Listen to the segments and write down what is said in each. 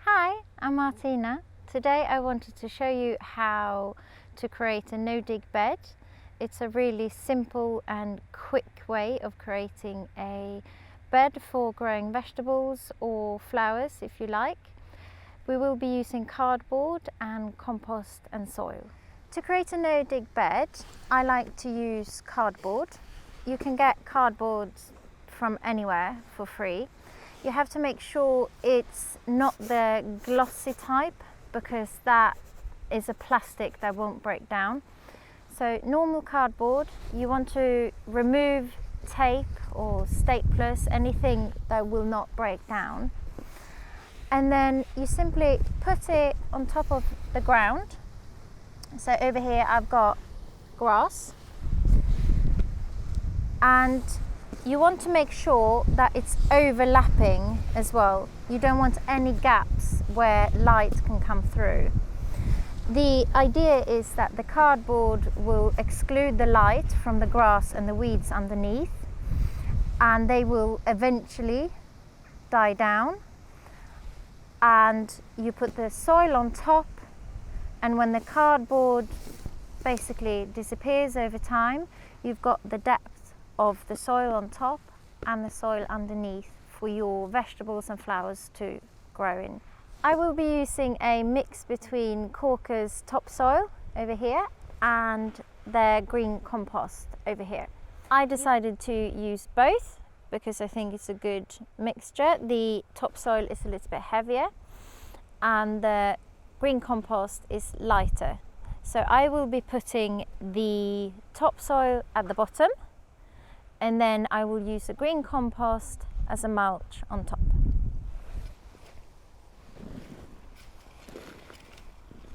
Hi, I'm Martina. Today I wanted to show you how to create a no-dig bed. It's a really simple and quick way of creating a bed for growing vegetables or flowers if you like. We will be using cardboard and compost and soil. To create a no-dig bed, I like to use cardboard. You can get cardboard from anywhere for free. You have to make sure it's not the glossy type because that is a plastic that won't break down. So normal cardboard, you want to remove tape or staplers, anything that will not break down. And then you simply put it on top of the ground. So over here I've got grass, and you want to make sure that it's overlapping as well. You don't want any gaps where light can come through. The idea is that the cardboard will exclude the light from the grass and the weeds underneath, and they will eventually die down. And you put the soil on top, and when the cardboard basically disappears over time, you've got the depth of the soil on top and the soil underneath for your vegetables and flowers to grow in. I will be using a mix between Corker's topsoil over here and their green compost over here. I decided to use both because I think it's a good mixture. The topsoil is a little bit heavier and the green compost is lighter. So I will be putting the topsoil at the bottom, and then I will use the green compost as a mulch on top.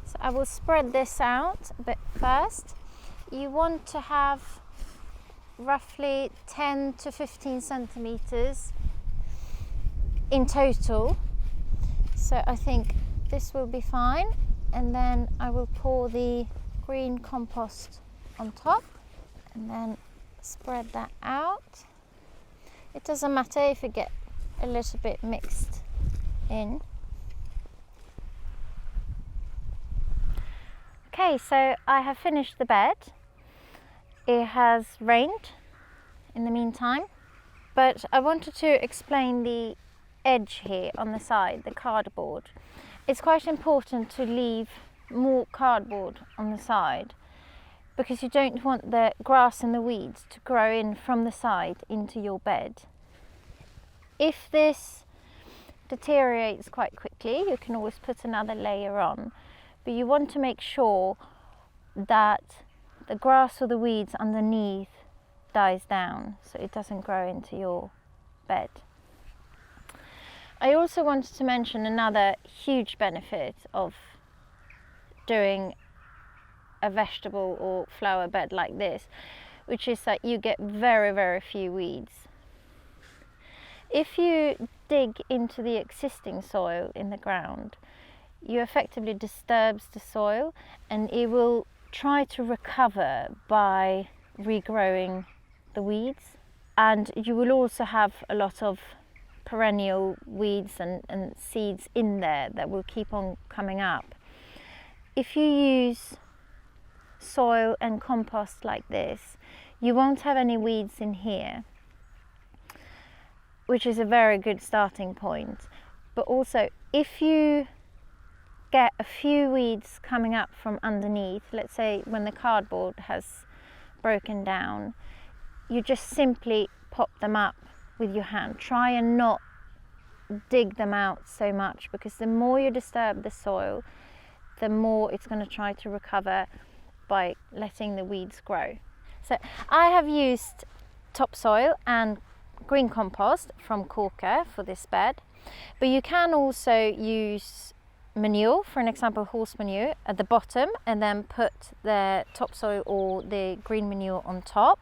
So I will spread this out a bit first. You want to have roughly 10 to 15 centimeters in total. So I think this will be fine. And then I will pour the green compost on top and then spread that out. It doesn't matter if it get a little bit mixed in. Okay, so I have finished the bed. It has rained in the meantime, but I wanted to explain the edge here on the side, the cardboard. It's quite important to leave more cardboard on the side because you don't want the grass and the weeds to grow in from the side into your bed. If this deteriorates quite quickly, you can always put another layer on, but you want to make sure that the grass or the weeds underneath dies down so it doesn't grow into your bed. I also wanted to mention another huge benefit of doing a vegetable or flower bed like this, which is that you get very few weeds. If you dig into the existing soil in the ground, you effectively disturbs the soil and it will try to recover by regrowing the weeds, and you will also have a lot of perennial weeds and seeds in there that will keep on coming up. If you use soil and compost like this, you won't have any weeds in here, which is a very good starting point. But also, if you get a few weeds coming up from underneath, let's say when the cardboard has broken down, you just simply pop them up with your hand. Try and not dig them out so much, because the more you disturb the soil, the more it's going to try to recover by letting the weeds grow. So I have used topsoil and green compost from Corker for this bed, but you can also use manure, for an example horse manure, at the bottom and then put the topsoil or the green manure on top.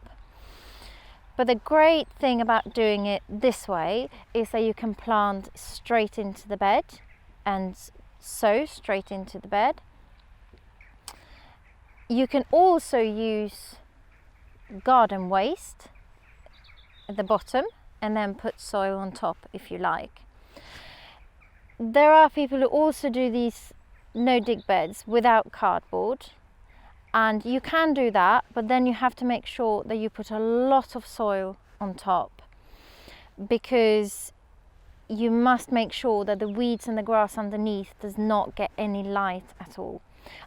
But the great thing about doing it this way is that you can plant straight into the bed and sow straight into the bed. You can also use garden waste at the bottom and then put soil on top if you like. There are people who also do these no dig beds without cardboard, and you can do that, but then you have to make sure that you put a lot of soil on top, because you must make sure that the weeds and the grass underneath does not get any light at all.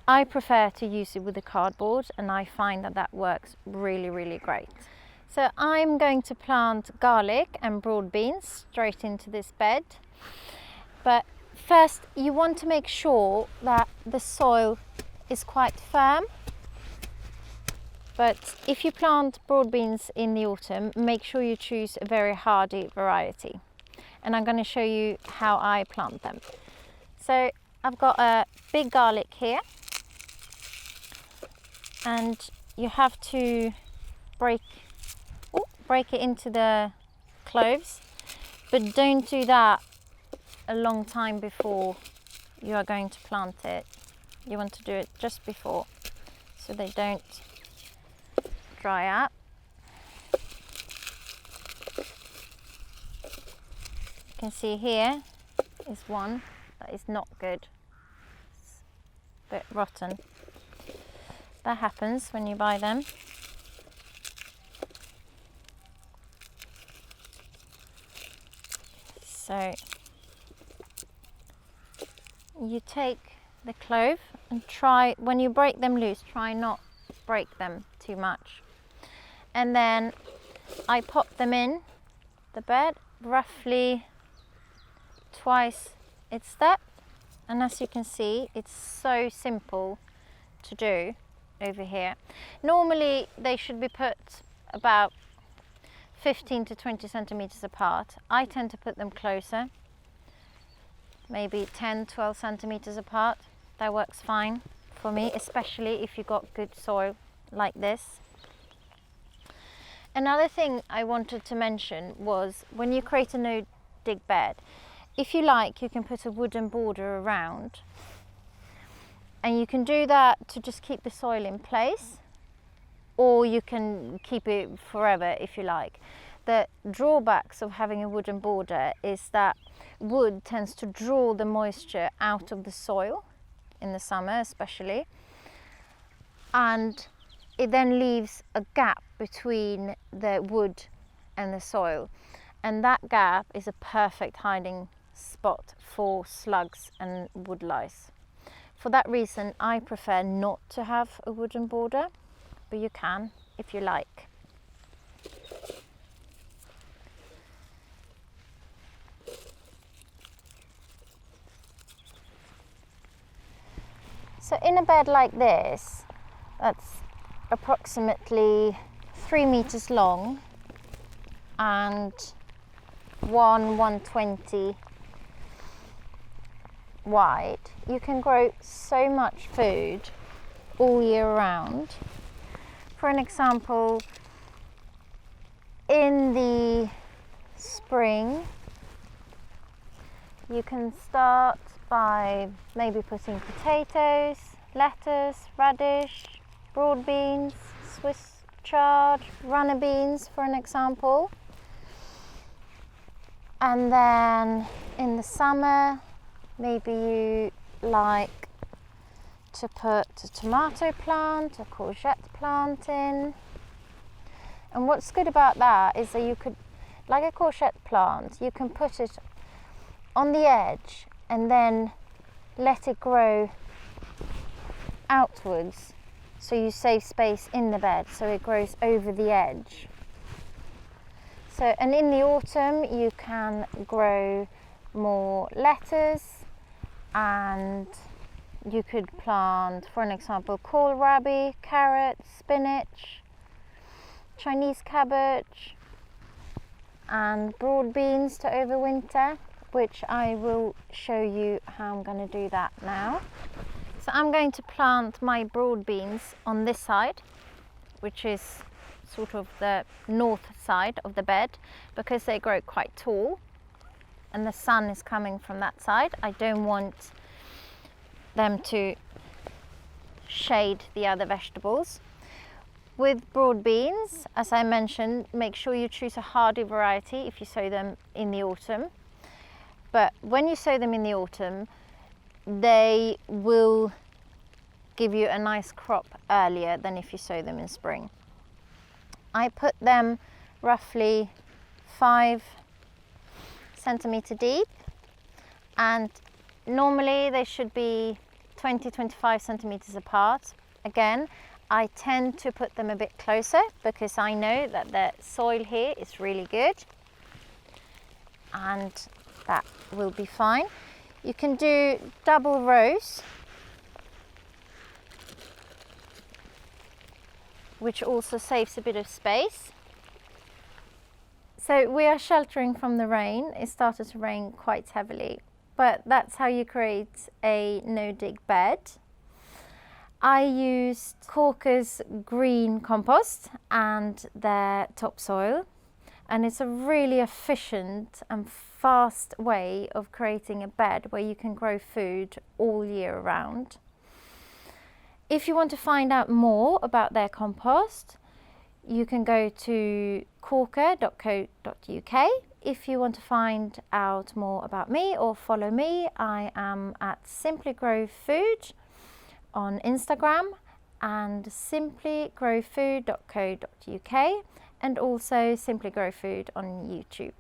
I prefer to use it with the cardboard, and I find that that works really great. So I'm going to plant garlic and broad beans straight into this bed. But first you want to make sure that the soil is quite firm. But if you plant broad beans in the autumn, make sure you choose a very hardy variety. And I'm going to show you how I plant them. So I've got a big garlic here, and you have to break it into the cloves, but don't do that a long time before you are going to plant it. You want to do it just before, so they don't dry up. You can see here is one that is not good. It's a bit rotten. That happens when you buy them. So you take the clove and try, when you break them loose, try not break them too much. And then I pop them in the bed roughly twice its depth, and as you can see, it's so simple to do over here. Normally they should be put about 15 to 20 centimeters apart. I tend to put them closer, maybe 10-12 centimeters apart. That works fine for me, especially if you've got good soil like this. Another thing I wanted to mention was, when you create a no dig bed, if you like, you can put a wooden border around, and you can do that to just keep the soil in place, or you can keep it forever if you like. The drawbacks of having a wooden border is that wood tends to draw the moisture out of the soil in the summer especially, and it then leaves a gap between the wood and the soil, and that gap is a perfect hiding spot for slugs and wood lice. For that reason, I prefer not to have a wooden border, but you can if you like. So in a bed like this, that's approximately 3 meters long and 120 wide, you can grow so much food all year round. For an example, in the spring, you can start by maybe putting potatoes, lettuce, radish, broad beans, Swiss chard, runner beans for an example. And then in the summer, maybe you like to put a tomato plant, a courgette plant in. And what's good about that is that you could, like a courgette plant, you can put it on the edge and then let it grow outwards, so you save space in the bed, so it grows over the edge. So, and in the autumn you can grow more lettuce, and you could plant, for an example, kohlrabi, carrots, spinach, Chinese cabbage, and broad beans to overwinter, which I will show you how I'm going to do that now. So I'm going to plant my broad beans on this side, which is sort of the north side of the bed, because they grow quite tall and the sun is coming from that side. I don't want them to shade the other vegetables. With broad beans, as I mentioned, make sure you choose a hardy variety if you sow them in the autumn. but when you sow them in the autumn, they will give you a nice crop earlier than if you sow them in spring. I put them roughly 5 centimeter deep, and normally they should be 20-25 centimeters apart. Again, I tend to put them a bit closer because I know that the soil here is really good, and that will be fine. You can do double rows, which also saves a bit of space. So we are sheltering from the rain. It started to rain quite heavily, but that's how you create a no-dig bed. I used Corker's green compost and their topsoil, and it's a really efficient and fast way of creating a bed where you can grow food all year round. If you want to find out more about their compost, you can go to corker.co.uk. If you want to find out more about me or follow me, I am at Simply Grow Food on Instagram and simplygrowfood.co.uk, and also Simply Grow Food on YouTube.